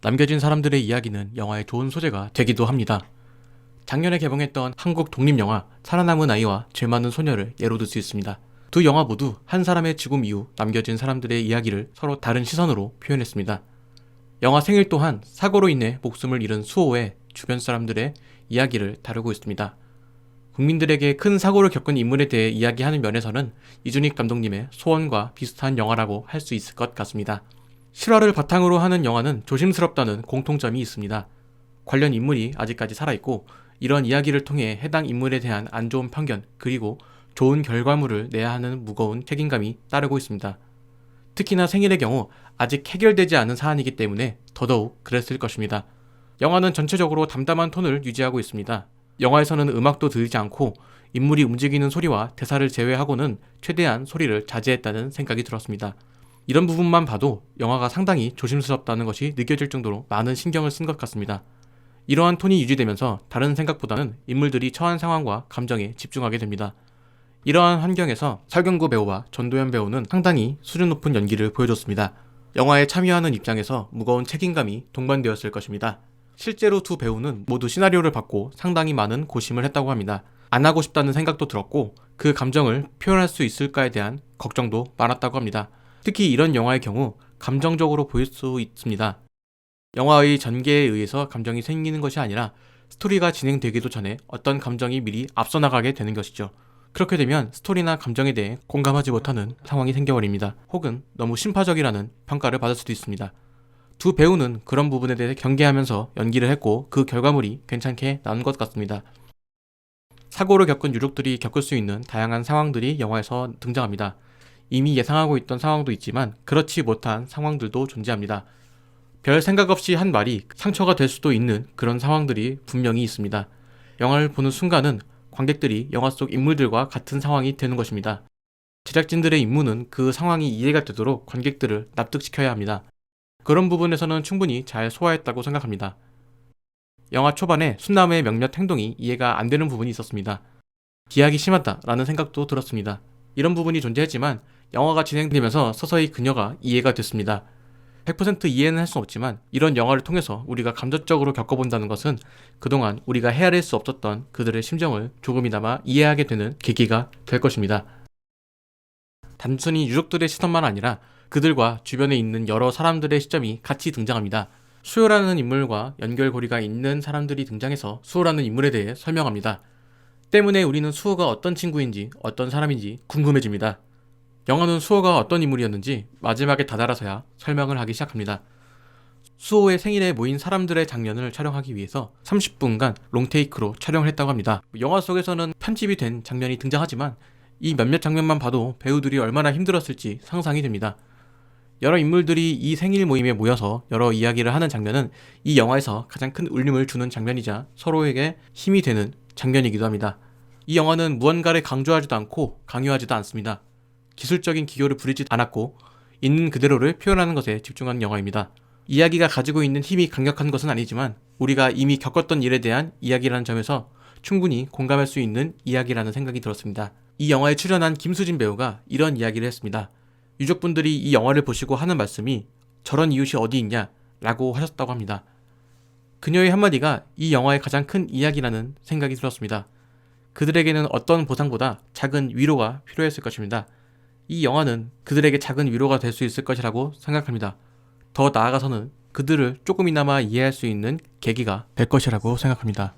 남겨진 사람들의 이야기는 영화의 좋은 소재가 되기도 합니다. 작년에 개봉했던 한국 독립영화 살아남은 아이와 죄 많은 소녀를 예로 들 수 있습니다. 두 영화 모두 한 사람의 죽음 이후 남겨진 사람들의 이야기를 서로 다른 시선으로 표현했습니다. 영화 생일 또한 사고로 인해 목숨을 잃은 수호의 주변 사람들의 이야기를 다루고 있습니다. 국민들에게 큰 사고를 겪은 인물에 대해 이야기하는 면에서는 이준익 감독님의 소원과 비슷한 영화라고 할 수 있을 것 같습니다. 실화를 바탕으로 하는 영화는 조심스럽다는 공통점이 있습니다. 관련 인물이 아직까지 살아있고 이런 이야기를 통해 해당 인물에 대한 안 좋은 편견 그리고 좋은 결과물을 내야 하는 무거운 책임감이 따르고 있습니다. 특히나 생일의 경우 아직 해결되지 않은 사안이기 때문에 더더욱 그랬을 것입니다. 영화는 전체적으로 담담한 톤을 유지하고 있습니다. 영화에서는 음악도 들리지 않고 인물이 움직이는 소리와 대사를 제외하고는 최대한 소리를 자제했다는 생각이 들었습니다. 이런 부분만 봐도 영화가 상당히 조심스럽다는 것이 느껴질 정도로 많은 신경을 쓴 것 같습니다. 이러한 톤이 유지되면서 다른 생각보다는 인물들이 처한 상황과 감정에 집중하게 됩니다. 이러한 환경에서 설경구 배우와 전도연 배우는 상당히 수준 높은 연기를 보여줬습니다. 영화에 참여하는 입장에서 무거운 책임감이 동반되었을 것입니다. 실제로 두 배우는 모두 시나리오를 받고 상당히 많은 고심을 했다고 합니다. 안 하고 싶다는 생각도 들었고 그 감정을 표현할 수 있을까에 대한 걱정도 많았다고 합니다. 특히 이런 영화의 경우 감정적으로 보일 수 있습니다. 영화의 전개에 의해서 감정이 생기는 것이 아니라 스토리가 진행되기도 전에 어떤 감정이 미리 앞서 나가게 되는 것이죠. 그렇게 되면 스토리나 감정에 대해 공감하지 못하는 상황이 생겨버립니다. 혹은 너무 심파적이라는 평가를 받을 수도 있습니다. 두 배우는 그런 부분에 대해 경계하면서 연기를 했고 그 결과물이 괜찮게 나온 것 같습니다. 사고를 겪은 유족들이 겪을 수 있는 다양한 상황들이 영화에서 등장합니다. 이미 예상하고 있던 상황도 있지만 그렇지 못한 상황들도 존재합니다. 별 생각 없이 한 말이 상처가 될 수도 있는 그런 상황들이 분명히 있습니다. 영화를 보는 순간은 관객들이 영화 속 인물들과 같은 상황이 되는 것입니다. 제작진들의 임무는 그 상황이 이해가 되도록 관객들을 납득시켜야 합니다. 그런 부분에서는 충분히 잘 소화했다고 생각합니다. 영화 초반에 순남의 몇몇 행동이 이해가 안 되는 부분이 있었습니다. 기약이 심하다라는 생각도 들었습니다. 이런 부분이 존재했지만 영화가 진행되면서 서서히 그녀가 이해가 됐습니다. 100% 이해는 할 수 없지만 이런 영화를 통해서 우리가 감정적으로 겪어본다는 것은 그동안 우리가 헤아릴 수 없었던 그들의 심정을 조금이나마 이해하게 되는 계기가 될 것입니다. 단순히 유족들의 시선만 아니라 그들과 주변에 있는 여러 사람들의 시점이 같이 등장합니다. 수호라는 인물과 연결고리가 있는 사람들이 등장해서 수호라는 인물에 대해 설명합니다. 때문에 우리는 수호가 어떤 친구인지 어떤 사람인지 궁금해집니다. 영화는 수호가 어떤 인물이었는지 마지막에 다다라서야 설명을 하기 시작합니다. 수호의 생일에 모인 사람들의 장면을 촬영하기 위해서 30분간 롱테이크로 촬영을 했다고 합니다. 영화 속에서는 편집이 된 장면이 등장하지만 이 몇몇 장면만 봐도 배우들이 얼마나 힘들었을지 상상이 됩니다. 여러 인물들이 이 생일 모임에 모여서 여러 이야기를 하는 장면은 이 영화에서 가장 큰 울림을 주는 장면이자 서로에게 힘이 되는 장면이기도 합니다. 이 영화는 무언가를 강조하지도 않고 강요하지도 않습니다. 기술적인 기교를 부리지 않았고 있는 그대로를 표현하는 것에 집중한 영화입니다. 이야기가 가지고 있는 힘이 강력한 것은 아니지만 우리가 이미 겪었던 일에 대한 이야기라는 점에서 충분히 공감할 수 있는 이야기라는 생각이 들었습니다. 이 영화에 출연한 김수진 배우가 이런 이야기를 했습니다. 유족분들이 이 영화를 보시고 하는 말씀이 저런 이웃이 어디 있냐 라고 하셨다고 합니다. 그녀의 한마디가 이 영화의 가장 큰 이야기라는 생각이 들었습니다. 그들에게는 어떤 보상보다 작은 위로가 필요했을 것입니다. 이 영화는 그들에게 작은 위로가 될 수 있을 것이라고 생각합니다. 더 나아가서는 그들을 조금이나마 이해할 수 있는 계기가 될 것이라고 생각합니다.